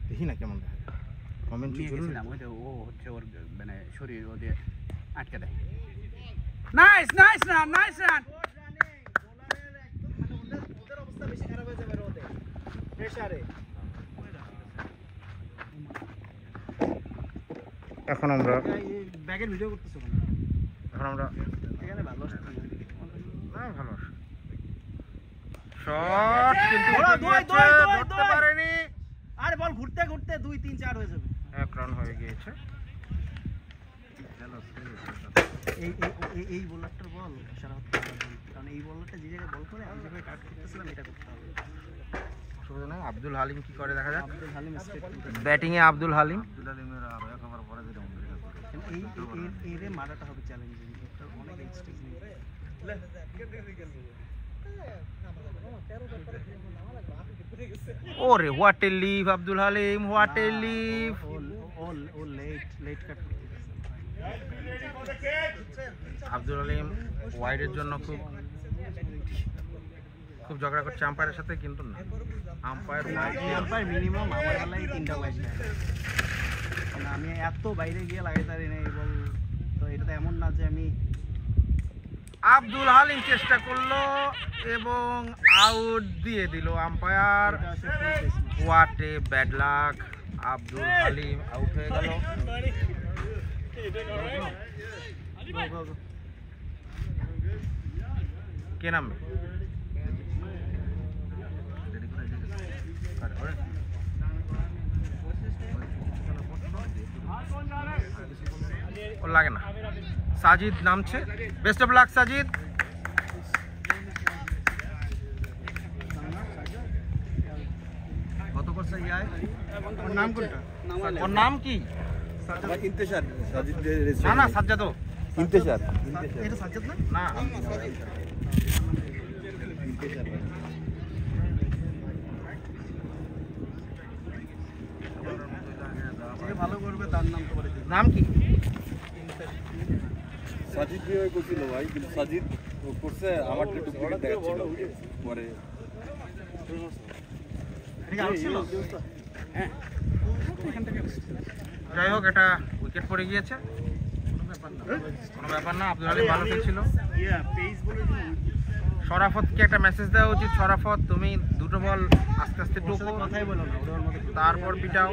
দেখি না কেমন কমেন্ট ও হচ্ছে ওর মানে শরীর ও দিয়ে আটকে দেয়। Nice nice run, nice run. ওদের অবস্থা বেশি খারাপ হয়ে যাবে রোদে প্রেসারে। এখন আমরা ব্যাগের ভিডিও করতেছো কেন? এখন আমরা এখানে ভালো ভালো শট কিন্তু ধরতে পারেনি। আরে বল ঘুরতে ঘুরতে 2 3 4 হয়ে যাবে। এক রান হয়ে গিয়েছে। এই বোলারটার বল সারা হতে হবে, কারণ এই বোলারটা যে জায়গায় বল করে আমি যেভাবে কাট করতেছিলাম এটা করতে হবে। অসুবিধা নাই। আব্দুল হালিম কি করে দেখা যাক। আব্দুল হালিম স্টেট ব্যাটিং এ আব্দুল হালিমের আরো এক ওভার পরে যেটা এই রে মারাটা হবে চ্যালেঞ্জিং। এটা অনেক এক্সট্রিম নেই। ওরে what a leave Abdul Halim, what a leave. ও লেট কাট করতেছে। আব্দুল হালিম ওয়াইডের জন্য খুব ঝগড়া করছে আম্পায়ারের সাথে, কিন্তু না, আম্পায়ার মিনিমাম আমার বেলায় 3টা ওয়াইড নেয়। মানে আমি এত বাইরে গিয়ে লাগাইতে পারি না এই বল, তো এটা তো এমন না যে আমি। আব্দুল হালিম চেষ্টা করলো এবং আউট দিয়ে দিল umpire. What a bad luck, Abdul Halim out হয়ে গেল। কে নামবে? ওর লাগে না। সাজিদ নামছে। Best of luck Sajid. কত করছে ইয়ায়? ওর নাম কোনটা? ওর নাম কি? ইন্তেশার সাজিদ না না, সাজ্জাদ। ইন্তেশার এটা সাজ্জাদ না? না, ইন্তেশার যে ভালো করবে তার নাম তো বলে দিই। নাম কি? সাজিদ দিয়ে করছিল ভাই, কিন্তু সাজিদ করছে আমার একটু বড় দেখাচ্ছিল পরে। যাই হোক, এটা উইকেট পড়ে গিয়েছে, কোনো ব্যাপার না। আব্দুল হালিম ভালো খেলছিল। শরাফতকে একটা মেসেজ দেওয়া উচিত। শরাফত, তুমি দুটো বল আস্তে আস্তে টোকো, কথাই বলো না, ওর মধ্যে তারপর পিটাও।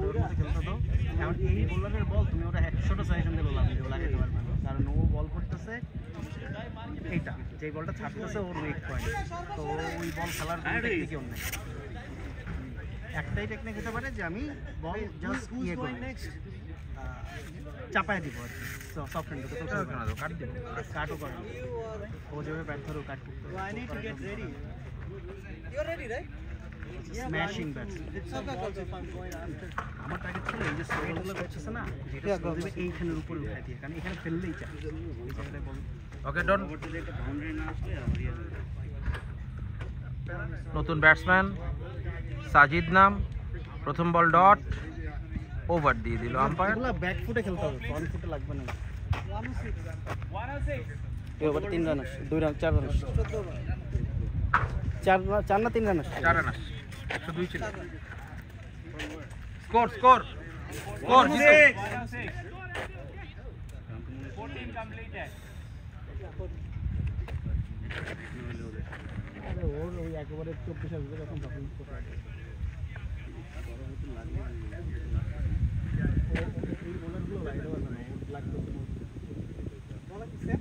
ওর মধ্যে খেলতে দাও। এখন এই বোলারের বল তুমি ওরা 100টা সাজেশন দিলে লাগাইতে পারবে না, কারণ ও বল করতেছে এইটা, যে বলটা ছাড়তেছে ওর উইক পয়েন্ট, তো ওই বল খেলার কোনো টেকনিকই ওর নেই। একটাই টেকনিক হতে পারে যে আমি বল জাস্ট ইয়ে করি, চাপায় দিব আর কি, সফট হ্যান্ড তো কাট দিব, কাটও করে ও যেভাবে ব্যাট ধরো কাট করতে। স্ম্যাশিং ব্যাটস আমার টার্গেট ছিল এই যে স্ট্রাইকগুলো করতেছে না, যেটা এইখানের উপরে উঠাই দিয়ে, কারণ এখানে ফেললেই চাই এই জায়গাটায় বল। ওকে ডন। নতুন ব্যাটসম্যান সাজিদ নাম, প্রথম বল ডট, ওভার দিয়ে দিল আম্পায়ার। ব্যাক ফুটে খেলতে হবে, ফ্রন্ট ফুটে লাগবে না। এই ওভার 3 রান আসছে, 2 রান 4 রান আসছে, 4 না 3 রান আসছে, 4 রান আসছে, 102 ছিল। স্কোর স্কোর স্কোর জিতো। 14 কমপ্লিটেড। আরে ওর ওই একেবারে 24 এর ভিতরে এখন তখন এই বোলারগুলো লাইনে বলে না, লাগবে তো বলা কিসে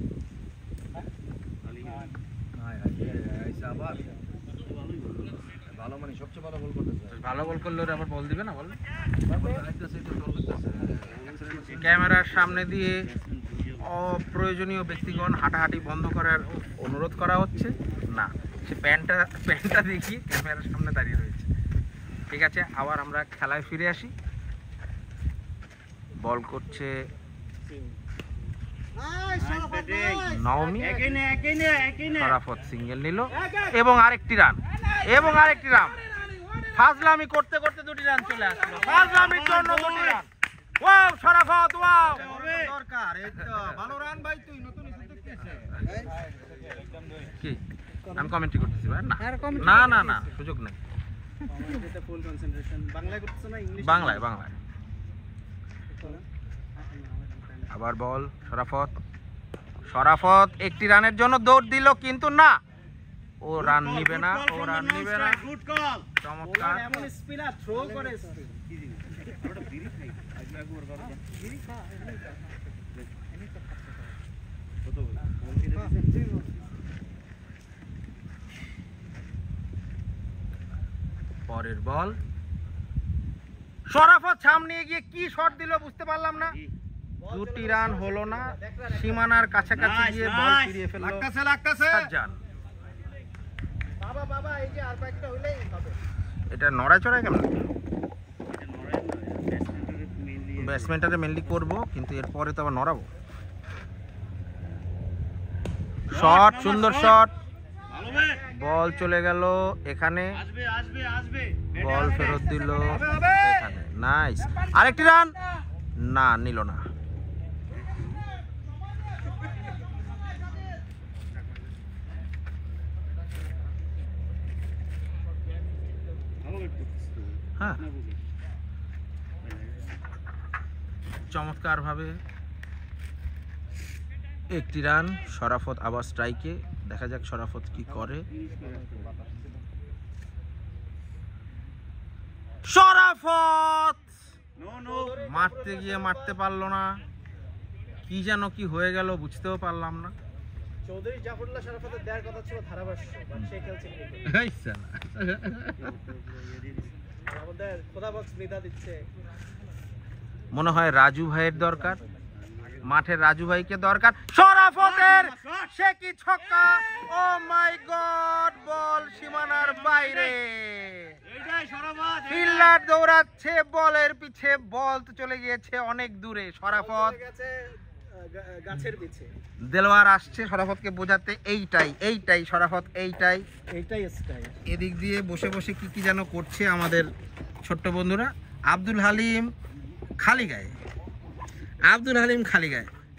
ভালো, মানে সবচেয়ে ভালো বল করতেছে। ভালো বল করলে ওরা আবার বল দিবে না, বল। ক্যামেরার সামনে দিয়ে অপ্রয়োজনীয় ব্যক্তিগণ হাঁটাহাঁটি বন্ধ করার অনুরোধ করা হচ্ছে না, সে প্যান্টটা দেখি ক্যামেরার সামনে দাঁড়িয়ে রয়েছে। ঠিক আছে, আবার আমরা খেলায় ফিরে আসি। বল করছে নওমি, শরাফত সিঙ্গেল নিল এবং আরেকটি রান ফাজলামি করতে করতে 2টি রান চলে আসলো, ফাজলামির জন্য 2টি রান। ওয়াও শরাফত, ওয়াও দরকার, এই তো ভালো রান ভাই, তুই নতুন কিছু দেখতেছিস কি? আমি কমেন্ট্রি করতেছি ভাই, না সুযোগ নেই। এটা ফুল কনসেন্ট্রেশন। বাংলায় করতেছ না ইংলিশ? বাংলায়। আবার বল শরাফত 1টি রানের জন্য দৌড় দিল, কিন্তু না, ও রান নিবে না। Good call. চমৎকার। এমন স্পিনার থ্রো করে পরের বল শরাফত সামনে গিয়ে কি শট দিল বুঝতে পারলাম না, 2টি রান হলো না, সীমানার কাছাকাছি গিয়ে বল ফিরিয়ে ফেললো সাজ্জাদ। বাবা এই যে আর একটা হইলেই হবে। এটা নড়াচড়ায় কেমন? ব্যাটসম্যানটারে মেনলি করবো, কিন্তু এরপরে তো আবার নড়াবো। শট, সুন্দর শট, বল চলে গেল এখানে, বল ফেরত দিল এখানে, নাইস। আরেকটি রান, না নিল না। হ্যাঁ, চমৎকার ভাবে 1টি রান। শরাফত আবার স্ট্রাইকে, দেখা যাক শরাফত কি করে। শরাফত মারতে গিয়ে মারতে পারলো না, কি যেন কি হয়ে গেল বুঝতেও পারলাম না। চৌধুরী জাফরুল্লাহ শরাফতের দেওয়ার কথা ছিল ধারাভাষ্য, বাট সে খেলছে আমাদের খোদা বক্স নিদা দিচ্ছে। মনে হয় রাজু ভাইয়ের দরকার, মাঠের রাজু ভাইকে দরকার। শরাফতের সে কি ছক্কা! ও মাই গড, বল সীমানার বাইরে, ফিল্ডার দৌড়াচ্ছে বলের পিছে, বল তো চলে গিয়েছে অনেক দূরে। শরাফত গাছের পিছে, দেলোয়ার আসছে শরাফতকে বোঝাতে, এইটাই শরাফত, এইটাই স্টাইল। এদিক দিয়ে বসে বসে কি যেন করছে আমাদের ছোট্ট বন্ধুরা। আব্দুল হালিম খালি গায়ে,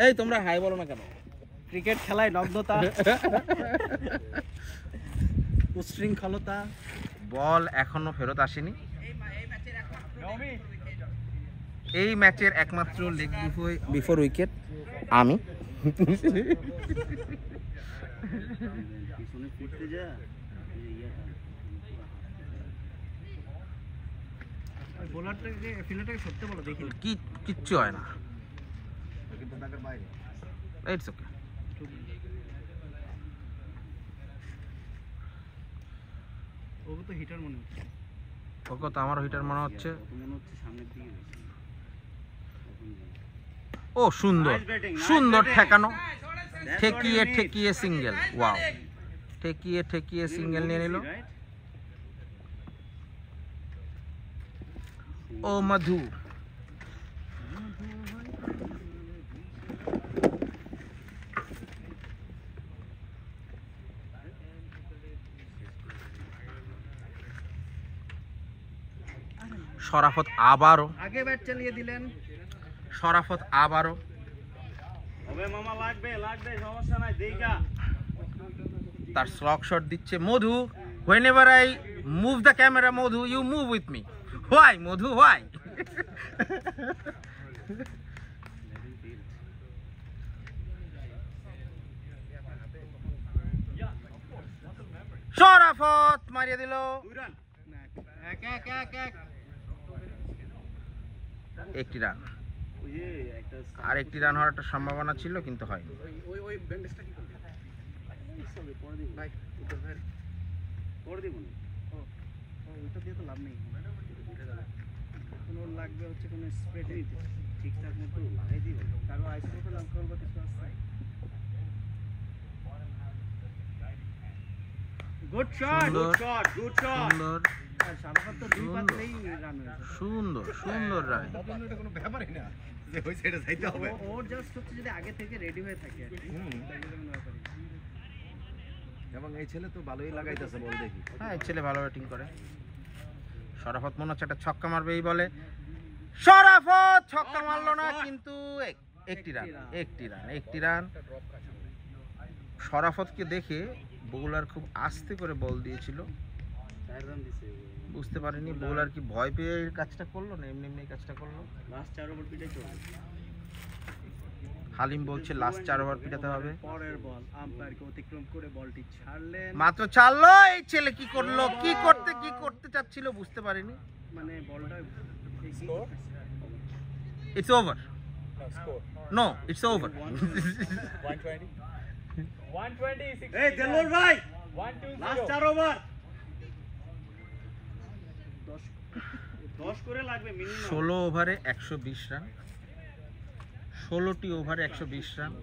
এই তোমরা হাই বলো না কেন? ক্রিকেট খেলায় নগ্নতা, উচ্ছৃঙ্খলতা। বল এখনো ফেরত আসেনি। এই ম্যাচের একমাত্র লেগ বিফোর উইকেট আমি। বোলারটাকে ফিল্ডারটাকে সরতে বলো, দেখি কিচ্ছু হয় না, ইটস ওকে। ওকে তো হিটার মনে হচ্ছে, ওকে তো আমারও হিটার মনে হচ্ছে। ও সুন্দর ঠেকানো, ঠেকিয়ে সিঙ্গেল, ওয়াও, ঠেকিয়ে সিঙ্গেল নিয়ে নিল। ও মধু, শরাফত আবারও আগে ব্যাট চালিয়ে দিলেন। তার স্লগ শট দিচ্ছে মধু। whenever I move the camera, Madhu, you move with me. Why Madhu, why? Sharafat মারিয়ে দিল, একটি রান। আরেকটি রান হওয়ার একটা সম্ভাবনা ছিল, কিন্তু হয়নি। লাগবে হচ্ছে কোনো স্প্রে। ঠিকঠাক মতো লাগাই দিবেন, কারো আইসোটোপের অ্যালকোহল বা কিছু আছে? গুড শট, সুন্দর, গুড শট, গুড শট। সুন্দর সারাফত তো দুই সুন্দর। পাতলেই রান হয়েছে। সুন্দর সুন্দর রায়। এটা কোনো ব্যাপারই না যে ওই সাইডে যাইতে হবে। ওর জাস্ট হচ্ছে যদি আগে থেকে রেডি হয়ে থাকে আর কি, তাহলে কোনো ব্যাপারই না। এবং এই ছেলে তো ভালোই লাগাইতেছে বল দেখি। হ্যাঁ, এই ছেলে ভালো ব্যাটিং করে। শরাফত মনে হচ্ছে একটা ছক্কা মারবে এই বলে। শরাফত ছক্কা মারলো না, কিন্তু একটি রান। শরাফতকে দেখে বোলার খুব আস্তে করে বল দিয়েছিল, 4 রান দিছে। বুঝতে পারিনি বোলার কি ভয় পেয়ে এই কাজটা করলো না এমনি এমনি এই কাজটা করলো। লাস্ট 4 ওভার পিটাই চলে। হালিম বলছে লাস্ট 4 ওভার পিটাতে হবে। পরের বল আম্পায়ারকে অতিক্রম করে বলটি ছাড়লেন। মাত্র ছাড়লো, এই ছেলে কি করলো, কি করতে চাচ্ছিল বুঝতে পারিনি। মানে বলটা it's over, no it's over. 120 এই দেলোর ভাই, লাস্ট 4 ওভার 10 করে লাগবে মিনিমাম। 16 ওভারে 120 রান, 16টি ওভারে 120 রান।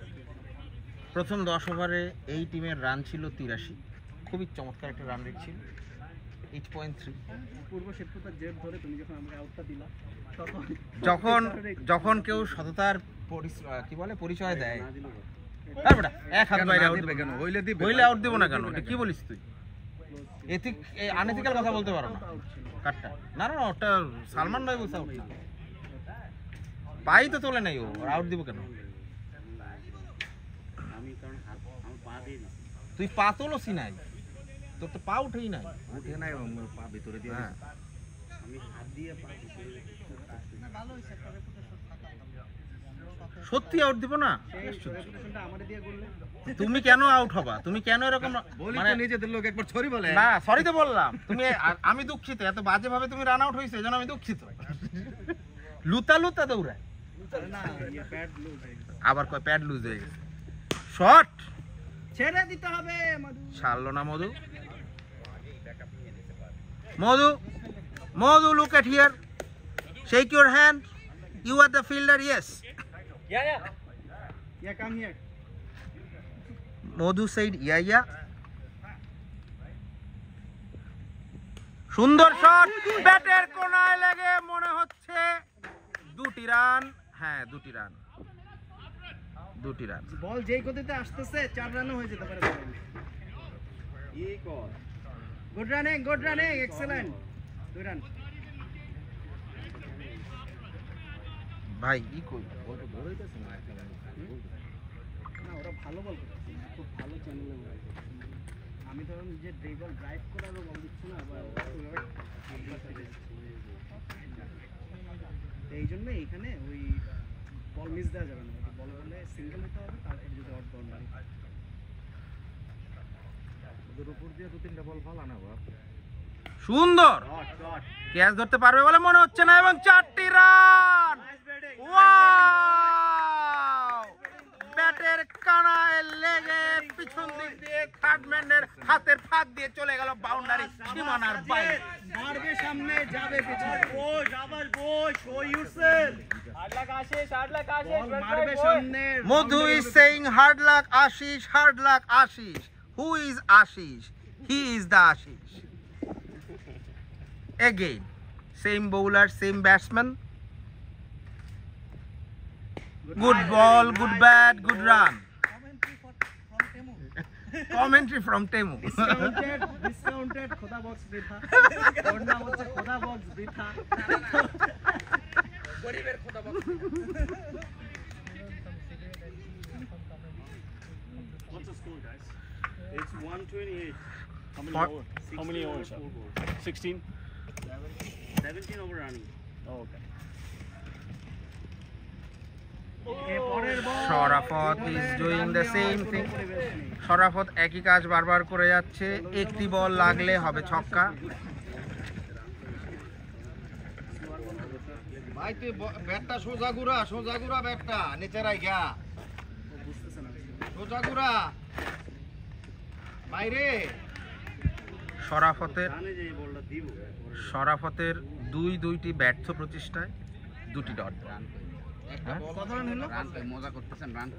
প্রথম 10 ওভারে এই টিমের রান ছিল 83, খুবই চমৎকার একটা রান রেট ছিল 8.3। পূর্ব শত্রুতার জেদ ধরে তুমি যখন আমাকে আউটটা দিলা, যখন কেউ সততার পরিচয় দেয়, না দিলো তারপরে এক হাত বাইরে আউট দিবে কেন? হইলে দিবে। হইলে আউট দিব না কেন? এটা কি বলিস তুই? আনএথিক্যাল কথা বলতে পারো না। আউট ছিল। কাটটা না না না, ওটা সালমান ভাই বলছে আউট না, পাই তো তোলে নাই, ও আউট দিব কেন? আমি কারণ হাত আমার পা দিয়ে দিছি। তুই পা তোলসি নাই, তোর তো পা উঠেই নাই। উঠে নাই, পা ভিতরে দিয়ে হ্যাঁ, আমি হাত দিয়ে পা ভিতরে সত্যি আউট দিব না? সেই রেপুটেশনটা আমারে দিয়ে করলে। তুমি কেন আউট হবা? তুমি কেন এরকম বলি মানে তো নিজেদের লোক একবার ছড়ি বলে। না, সরি তো বললাম। তুমি আমি দুঃখিত, এত বাজে ভাবে তুমি রান আউট হয়েছে এজন্য আমি দুঃখিত। লুতা দৌড়ায়, আরে না, ইয়ে ব্যাট লুজ হয়ে গেছে। আবার কয় প্যাড লুজ হয়ে গেছে। শট ছেড়ে দিতে হবে মধু। ছাড়লো না মধু, look at here, shake your hand, you are the fielder, yes. Yeah, come here. Madhu said yeah. সুন্দর শট, ব্যাটের কোনায় লেগে মনে হচ্ছে 2টি রান। হ্যাঁ, 2টি রান। বল যেই গতিতে আসতেছে 4 রানও হয়ে যেতে পারে। Good running, excellent. 2 রান। ভাই ই কই না, ওরা ভালো বল করছে, খুব ভালো চ্যানেলে বল করছে। আমি ধরুন যে ড্রাইভার ড্রাইভ করারও বল দিচ্ছি না, বা এই জন্য এখানে ওই বল মিস দেওয়া যাবে না। বল বলে সিঙ্গেল হতে হবে, তারপর যদি অড বল মারি। ওদের উপর দিয়ে 2-3টা বল ফালানো হবে। সুন্দর শট ক্যাচ ধরতে পারবে বলে মনে হচ্ছে না, এবং 4টি রান। ওয়াও! ব্যাটের কানায় লেগে পিছন দিক দিয়ে থার্ড ম্যানের হাতের ফাঁক দিয়ে চলে গেল বাউন্ডারি সীমানার বাইরে। মারবে সামনে, যাবে পিছনে। Show yourself. বল মারবে সামনে। Madhu is saying hard luck Ashish. Who is Ashish? He is the Ashish. Again, same bowler, same batsman. Good ball, good bat, good run. Commentary from Temu. Discounted খোদা box বৃথা। ওর নাম হচ্ছে খোদা box বৃথা। গরিবের খোদা box. What's the score, guys? It's 128. How many overs? 16. 17 over running. Oh, okay. Sharafat is doing the same thing. Sharafat একই কাজ বারবার করে যাচ্ছে, একটি বল লাগলে হবে ছক্কা। ভাই তুই ব্যাটটা সোজা ঘুরা ব্যাটটা নিচে রাইখা। সোজা ঘুরা বাইরে। শরাফতের দুইটি ব্যর্থ প্রচেষ্টায় 2টি ডট রান। হ্যাঁ? কত রান হলো? রান তো মজা করতেছেন, রান তো।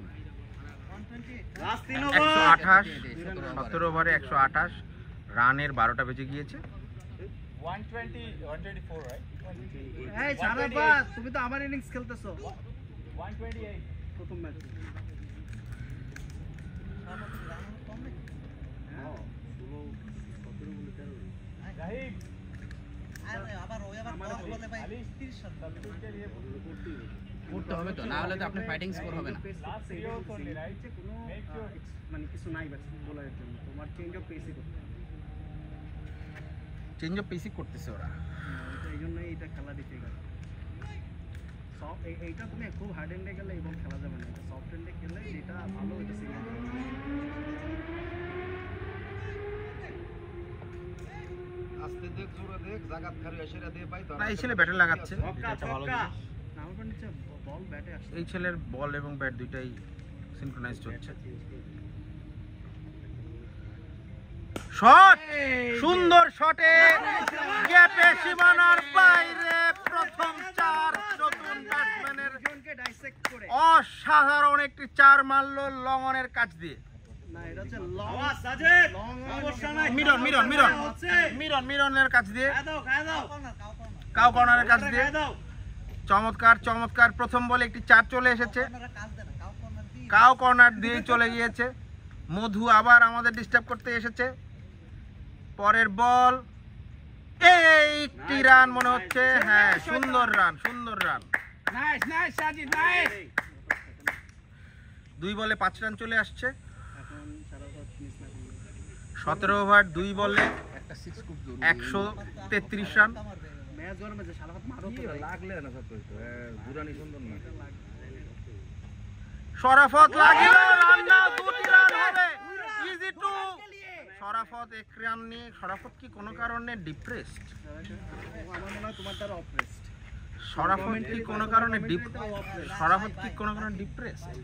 লাস্ট 3 128, 17 ওভারে 128 রানের 12টা বেজে গিয়েছে। এই শারাফাত, তুমি তো আমার ইনিংস খেলতেছো। প্রথম ম্যাচ। করতে হবে তো, না হলে তো আপনি ফাইটিং স্কোর হবে না। মানে কিছু নাই বোলারের জন্য, তোমার চেঞ্জ অফ পেসই করতে হবে। চেঞ্জ অফ পেসই করতেছে ওরা। এই জন্যই এটা খেলা দিতে গেল। এইটা তুমি খুব হার্ড এন্ডে গেলে এবং খেলা যাবে না, এটা সফট এন্ডে খেলে যেটা ভালো এটা সিঙ্গেল। আস্তে দেখ, জোরে দেখ, জাগাত খালি এসেরা দিয়ে পাই তো না। এই ছেলে ব্যাটে লাগাচ্ছে। এটা ভালো জিনিস। আমার নিচে বল ব্যাটে আসছে। এই ছেলের বল এবং ব্যাট দুইটাই সিনক্রোনাইজ হচ্ছে। শট, সুন্দর শটে গ্যাপে সীমানার বাইরে প্রথম 4 নতুন ব্যাটসম্যানের জনকে ডাইসেক্ট করে। অসাধারণ একটি 4 মারলো লংঅনের কাছ দিয়ে। না এটা হচ্ছে লং সাজেদ, সমস্যা নাই। মিরনের কাছ দিয়ে, খায় দাও কাউ কর্নারের কাছ দিয়ে। চমৎকার চমৎকার, প্রথম বলে একটি 4 চলে এসেছে। কাউ কর্নার দিয়ে চলে গিয়েছে। মধু আবার আমাদের ডিস্টার্ব করতে এসেছে। পরের বল, একটি রান মনে হচ্ছে। হ্যাঁ, সুন্দর রান, সুন্দর run. Nice nice Sajid, nice. 2 বলে 5 রান চলে আসছে। এখন শারাফাত মিস না করলে 17 ওভার 2 বলে একটা 6 খুব জরুরি। 133 রান। ম্যাচ গরমে যে শারাফাত মারো তো ভাই। লাগলে না সব কইতো দুরানি সুন্দর না। শরাফত লাগিল, রান না, 2টি রান হবে। Easy to. শরাফত 1 রান নিয়ে, শরাফত কি কোনো কারণে ডিপ্রেসড? আমার মনে হয় তোমার দ্বারা অপ্রেসড। শরাফত কি কোনো কারণে শরাফত কি কোনো কারণে ডিপ্রেসড?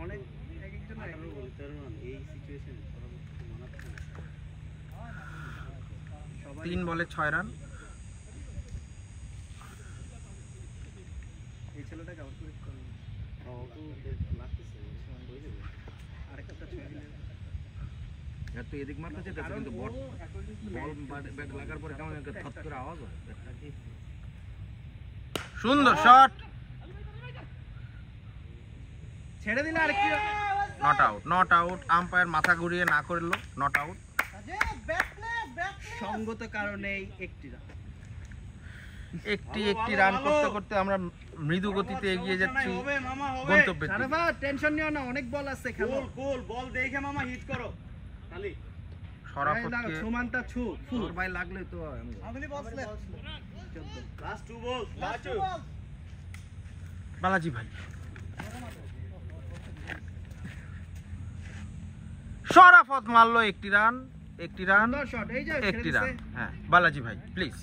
অনেক একজন এই সিচুয়েশন 3 বলে 6 রান। এই ছেলেটাকে আউট করে করবে। আরেকটা ছয় দিলে এত এদিক মারতে যেতে কিন্তু বল ব্যাট লাগার পরে কেমন একটা থত করে আওয়াজ হয়। ব্যাটটা কি সুন্দর শট। ছেড়ে দিলে আর কি। Not out, not out. Umpire মাথা ঘুরিয়ে না করলো, নট আউট। সঙ্গত কারণেই একটি রান। একটি রান করতে করতে আমরা মৃদু গতিতে এগিয়ে যাচ্ছি গন্তব্যের দিকে। শারাফাত টেনশন নিও না, অনেক বল আছে, খেলো। কুল বল দেখে মামা হিট করো খালি। শরাফতকে সুমানটা ছু ফুল তোর ভাই লাগলে তো লাস্ট 2 বল, লাস্ট 2 বালাজি ভাই। শরাফত মারলো একটি রান, একটি রান, শট। এই যে একটি রান। হ্যাঁ, বালাজি ভাই please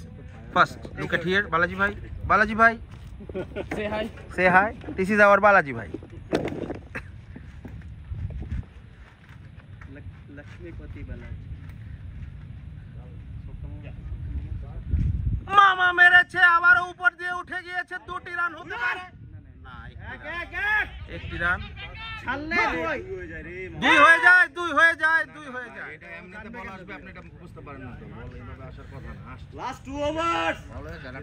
first look at here. Balaji ভাই, বালাজি ভাই say hi. Say hi, this is our Balaji ভাই। লক্ষ্মীপতি বালাজি মামা মেরেছে, আবার উপর দিয়ে উঠে গিয়েছে। 2টি রান হতে পারে না, একটি রান। ছাড়লে দুই। 2 হয়ে যায়, 2 হয়ে যায়, 2 হয়ে যায়। এটা এমনিতে বল আসবে, আপনি এটা বুঝতে পারেন না তো। বল এইভাবে আসার কথা না। আসছে লাস্ট 2 ওভার। ভালো জানা।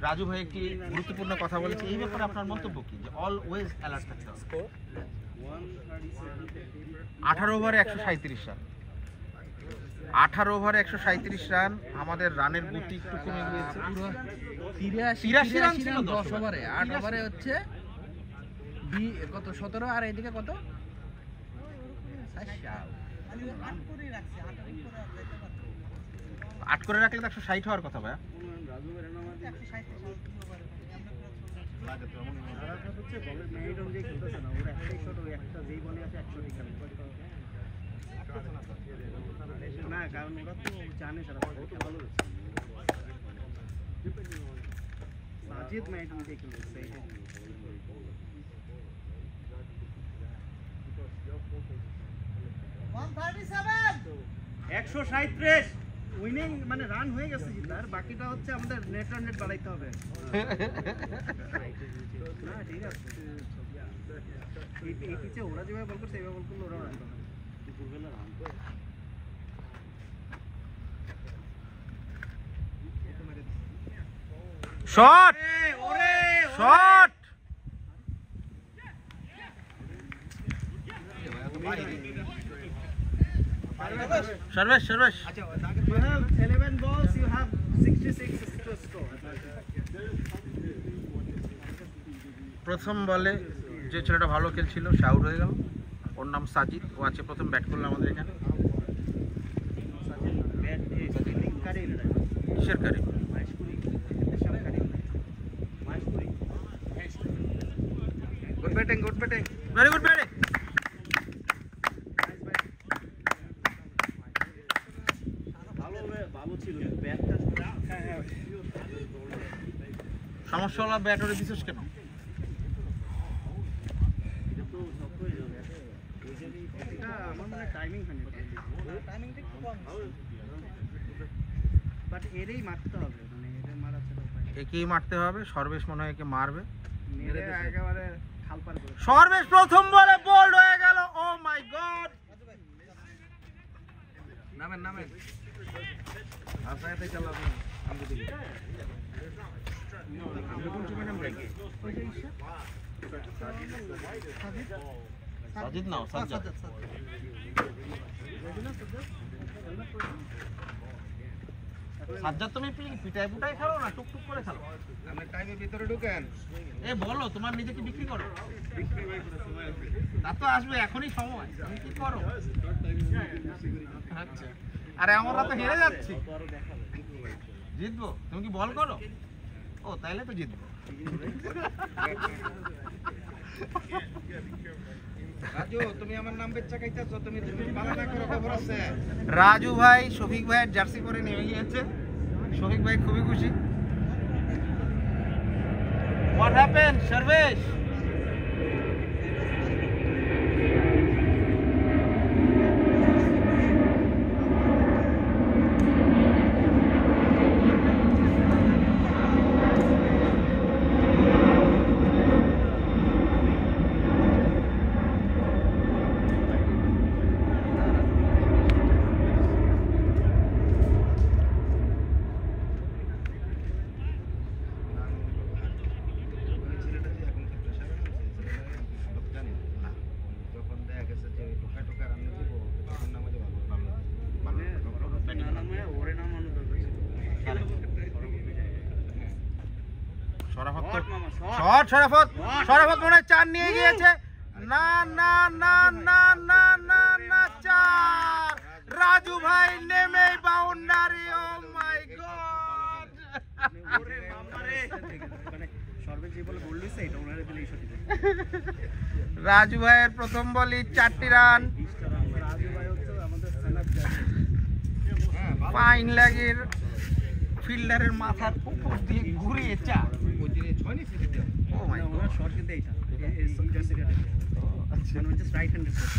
রাজু ভাই একটি গুরুত্বপূর্ণ কথা বলেছে, এই ব্যাপারে আপনার মন্তব্য কি? যে অলওয়েজ অ্যালার্ট থাকতে হবে। 18 ওভারে 137 রান। 18 ওভারে 137 রান। আমাদের রানের গতি একটু কমে গিয়েছে। 83 রান ছিল 10 ওভারে। 8 ওভারে হচ্ছে কত 17 আর এইদিকে কত 8 করে রাখলে তো 160 হওয়ার কথা ভাইয়া। না কারণ ওরা তো জানে সারা ভালো সাজিদ ম্যাচ দেখে 137 উইনিং মানে রান হয়ে গেছে জিতার, বাকিটা হচ্ছে আমাদের নেট রান রেট বাড়াইতে হবে। না ঠিক আছে, এই পিচে ওরা যেভাবে বল করছে এইভাবে বল করলে ওরা রান পাবে। Shot shot Sarvesh Sarvesh You have 11 balls, you have 66 to score. প্রথম বলে যে ছেলেটা ভালো খেলছিল সে আউট হয়ে গেল। ওর নাম সাজিদ, ও আছে প্রথম ব্যাট করলো আমাদের এখানে। কিসের curry? Good batting, good batting. Very good batting. ভালো ছিল ব্যাটটা। সমস্যা হলো ব্যাটারে বিশেষ কেন? এটা আমার মনে হয় টাইমিং হয়নি, টাইমিংটা একটু কম, বাট এরই মারতে হবে, মানে এর মারা ছাড়া উপায় নেই। একেই মারতে হবে। সর্বেশ মনে হয় একে মারবে। মেরে একেবারে খালপার করে। সর্বেশ প্রথম বলে বোল্ড হয়ে গেল। ও মাই গড! নামেন নামেন আসাতে চালাবেন আমি দিই সাজিদ নাও, সাজ্জাদ। সাজ্জাদ তুমি পিটাই পুটাই খেলো না, টুকটুক করে খেলো। আপনি টাইমের ভিতরে ঢুকেন। এ বলো তোমার নিজেকে বিক্রি করো। তা তো আসবে, এখনই সময়। তুমি কি করো? আচ্ছা, আরে আমরা তো হেরে যাচ্ছি। জিতবো? তুমি কি বল করো? ও তাইলে তো জিতবো। রাজু তুমি আমার নাম বেচা খাইতেছো, তুমি বানানা করো, খবর আছে? রাজু ভাই শফিক ভাইয়ের জার্সি পরে নেমে গিয়েছে। শফিক ভাই খুবই খুশি। What happened, Sarvesh? যখন দেখা গেছে যে টোকা টোকা রান্না দিব তখন আমাদের ওরে নাম মনে শরাফত তো মামা, শট। শট। শরাফত শরাফত মনে হয় 4 নিয়ে গিয়েছে। না না না না না না না 4। রাজু ভাই নেমে বাউন্ডারি। O my god! ওরে মামা রে, মানে সর্বে যে বলে গোল দিছে এটা ওনারে দিলেই সঠিক। রাজু ভাইয়ের প্রথম বলই 4টি রান। রাজু ভাই হচ্ছে আমাদের সেনার ফাইন লাগের ফিল্ডারের মাথার উপর দিয়ে ঘুরিয়ে 4। ওই দিনে 6 নিচে দিতে হবে। ও মাই গড! ওনার শট কিন্তু এইটা এই জার্সিটা মানে হচ্ছে রাইট হ্যান্ডেড শট,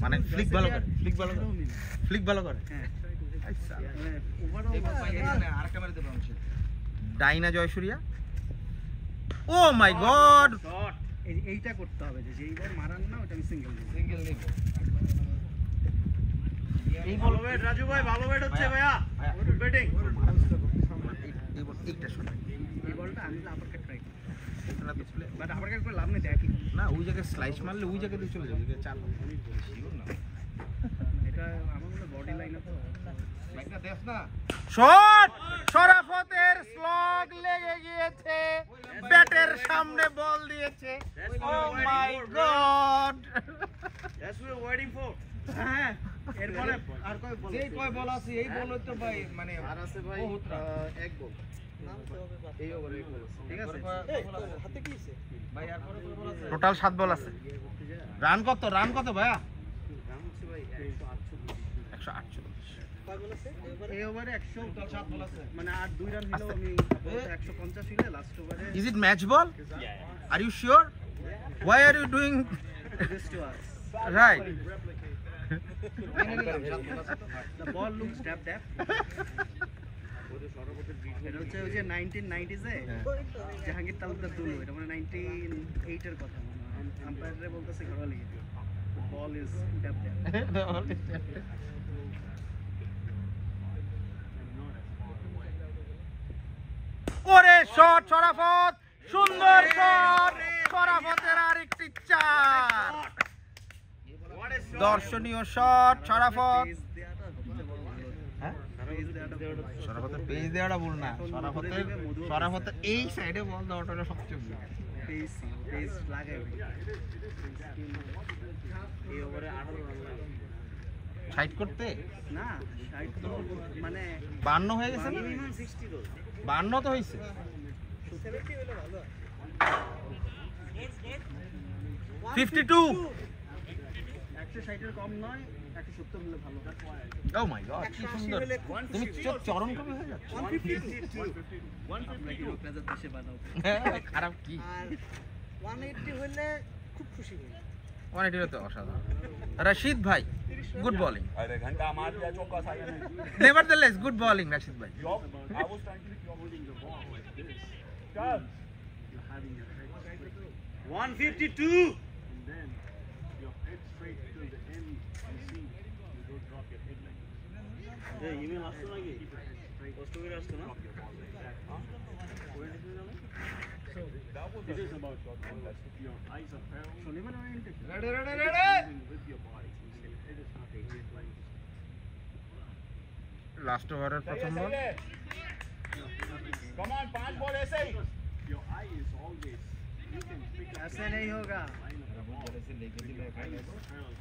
মানে ফ্লিক ভালো করে, ফ্লিক ভালো করে, ফ্লিক ভালো করে। হ্যাঁ আচ্ছা, মানে ওভারঅল এই ভাই এখানে আরেকটা মেরে দেব আমি। Dyna Jayasuriya. O my god! Shot এইটা করতে হবে, যে যেইবার মারান না ওটা আমি সিঙ্গেল দিই। সিঙ্গেল নিব। এই ভালো ব্যাট রাজু ভাই, ভালো ব্যাট হচ্ছে ভাইয়া, গুড ব্যাটিং। এইটা শোনা এই বলটা আমি আপার কাট ট্রাই করি, এখানে তো play- বাট আপার কাট করে লাভ নেই, দেখি না ওই জায়গায় স্লাইস মারলে ওই জায়গাতে চলে যাবে। 4 এটা আমার মনে বডি লাইন তো লাইকটা দেখ না। শট! শরাফতের স্লগ লেগে গিয়েছে, ব্যাটের সামনে বল দিয়েছে। Oh my god! That's we are waiting for. হ্যাঁ এরপরে আর কয় বল যেই কয় বল আছে এই বল তো ভাই মানে আর আছে ভাই বহুত রান। এক বল এই ওভারে এক বল আছে। ঠিক আছে হাতে কি আছে ভাই? আর পরে কয় বল আছে? টোটাল 7 বল আছে। রান কত? রান কত ভাইয়া? দাম হচ্ছে ভাই 148 148। এই ওভারে 100 টোটাল 7 বল আছে। মানে আর 2 রান হলো আমি 150 হইলে লাস্ট ওভারে Is it match ball? Are you sure? Why are you doing this to us right? The ball looks dab. এটা হচ্ছে ওই যে 1990s এ জাহাঙ্গীর তালুকদার দুলু, এটা মানে 98 এর কথা মনে হয়। আম্পায়ারে বলতেছে ঘোরা লিগে বল ইজ ড্যাব। ওরে শট শরাফত, সুন্দর শট শরাফতের আরেকটি 4। দর্শনীয় শট শরাফত। শরাফতের পেজ দেওয়াটা ভুল না, শরাফতের এই সাইডে বল দেওয়াটা সবচেয়ে ভুল। পেজ লাগাই এই ওভারে 18 রান লাগে সাইড করতে না, সাইড তো মানে 52 হয়ে গেছে না? মিনিমাম 60 তো 52 তো হয়েছে। 52। 160 এর কম নয়, 170 হলে ভালো। ও মাই গড, কি সুন্দর। তুমি চরণ কবি হয়ে যাচ্ছ। 152 খারাপ কি? আর 180 হলে খুব খুশি হই। 180 তো অসাধারণ। রশিদ ভাই, গুড বোলিং। अरे घंटा मार दिया चौका सा या नहीं নেভারথেলেস গুড বোলিং রশিদ ভাই। I was trying to keep holding the ball like this. Chal. 152 And then your head straight to the end. You see, you don't drop your head like this. এই ইমেল আসতো নাকি কষ্ট করে আসতো না That was it is about shot unless if your eyes are parallel. শনিবার orientation Moving with your body. It is not a great line. Last ওভারের প্রথম বল। Come on, 5 ball ऐसे ही. Your eye is always. You can pick up ऐसे नहीं होगा parallel to the ground.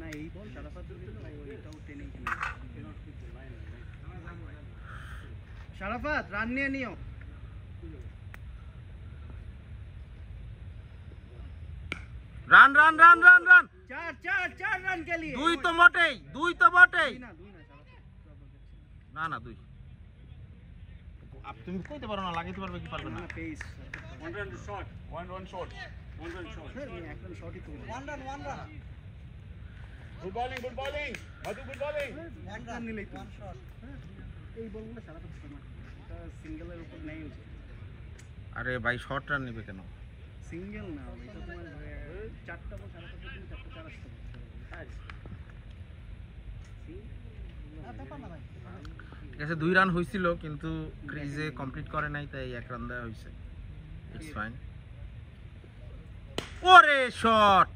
না, এই বল শারাফাত দিল না, ওইটাও টেনে খেলে। You cannot pick the line right. Sharafat run নিয়ে নিও। Run run run run run. 4 run के लिए। দুই তো বটেই, দুই তো বটেই। দুই না শারাফাত। না না দুই। তুমি কইতে পারো না, লাগাইতে পারবে কি পারবে না? না pace. 1 run shot. 1 run shot. 1 run shot. একদম শর্টই তো। 1 run. Good bowling, good bowling. Madhu, good bowling. 1 run নিলেই তো। 1 শট। এই বলগুলো শারাফাত করে না। এটা সিঙ্গেলের উপর নেই উচিত। আরে ভাই শর্ট রান নেবে কেন? সিঙ্গেল না, এটা তোমার 4টা বল শারাফাত দিলে 4টা 4 আসতো। ঠিক আছে, 2 রান হয়েছিল কিন্তু ক্রিজে কমপ্লিট করে নাই, তাই 1 রান দেওয়া হয়েছে। It's fine. ওরে শট।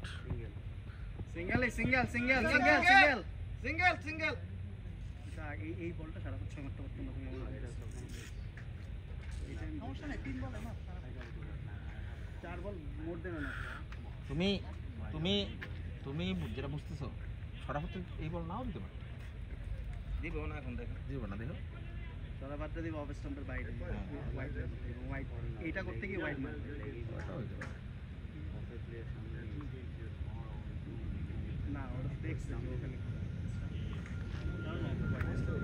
সিঙ্গেল। এই বলটা শারাফাত 6 মারতে পারতো না, তুমি মনে হয়। সমস্যা নেই, 3 বলে না। 4 বল মোর দেন না। তুমি তুমি তুমি যেটা বুঝতেছো, শরাফত এই বল নাও দিতে পারো। দিবো না এখন দেখো। দিব না, দেখো। শারাফাত যদি অফ স্টাম্পের বাইরে হোয়াইট এইটা করতে গিয়ে হোয়াইট মারবে। ওটাও হইতে পারে। না, ওটা দেখছে যে ওখানে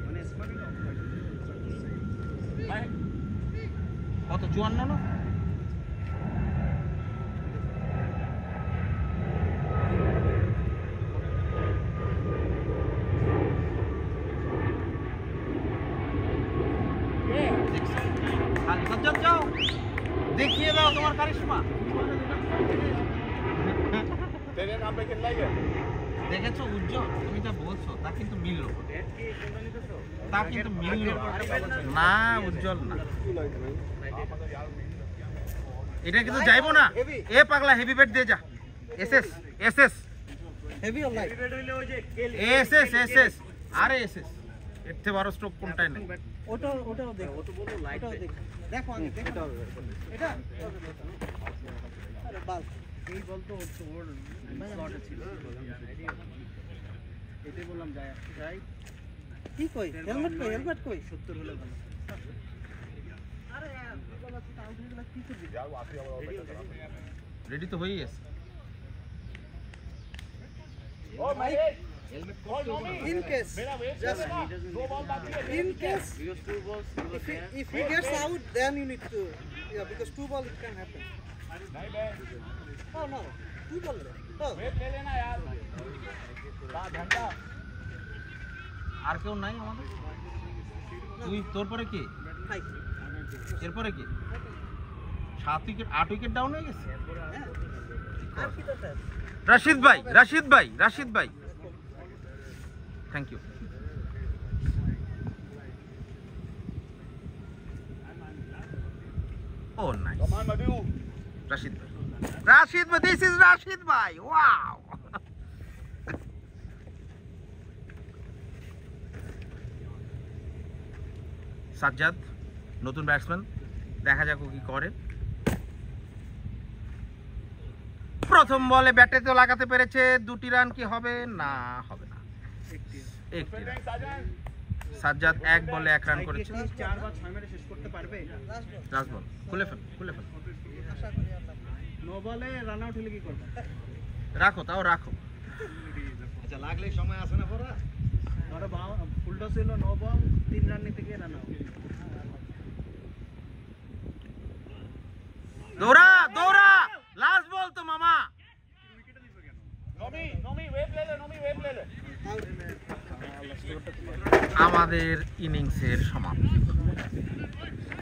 মানে স্পটিং অফ কত 54 না? যাও দেখিয়ে দাও তোমার কারিশমা। तेरे नाम पे कितना है? দেখেছো উজ্জ্বল, তুমি যা বলছো তা কিন্তু মিললো, তা কিন্তু মিললো না উজ্জ্বল না। এটা কিন্তু যাইবো না। এ পাগলা হেভি ব্যাট দিয়ে যা। SS heavy all light. SS আরে এসএস এর থেকে বড় স্ট্রোক কোনটাই নেই। ওটাও দেখো, ওটা বলো লাইট দেখো আগে দেখো এটা। আরে বাল, এই বল তো ওর শটে ছিল। এটাই বললাম যাই কি কই হেলমেট কই 70 হলে ভালো। আরে বল আছে আউট হয়ে গেল, কি করবি? রেডি তো হয়েই আছে। Oh my head. In case, just in case, because 2 balls if he gets out, then you need to, yeah, because 2 ball it can happen. Oh no, 2 ball. আর কেউ নাই আমাদের? তুই তোর পরে কি? এরপরে কি? 7 উইকেট 8 উইকেট ডাউন হয়ে গেছে। রাশিদ ভাই thank you. Oh nice. Rashid ভাই, দিস ইজ রাশিদ ভাই, ওয়াও। সাজ্জাদ নতুন ব্যাটসম্যান, দেখা যাক ও কি করে। প্রথম বলে ব্যাটে তো লাগাতে পেরেছে, 2টি রান কি হবে? না, হবে না, 1টি রান। সাজ্জাদ 1 বলে 1 রান করেছে। 4 বা 6 মেরে শেষ করতে পারবে? লাস্ট বল, খুলে ফেল। নো বলে রান আউট হলে কি করবে? রাখো, তাও রাখো। আচ্ছা, লাগলেই সময় আসে না পড়া। ধরো ফুলটা ছিল নো বল, 3 রান নিতে গিয়ে রান আউট। দৌড়া, লাস্ট বল তো মামা। আমাদের ইনিংসের সমাপ্তি।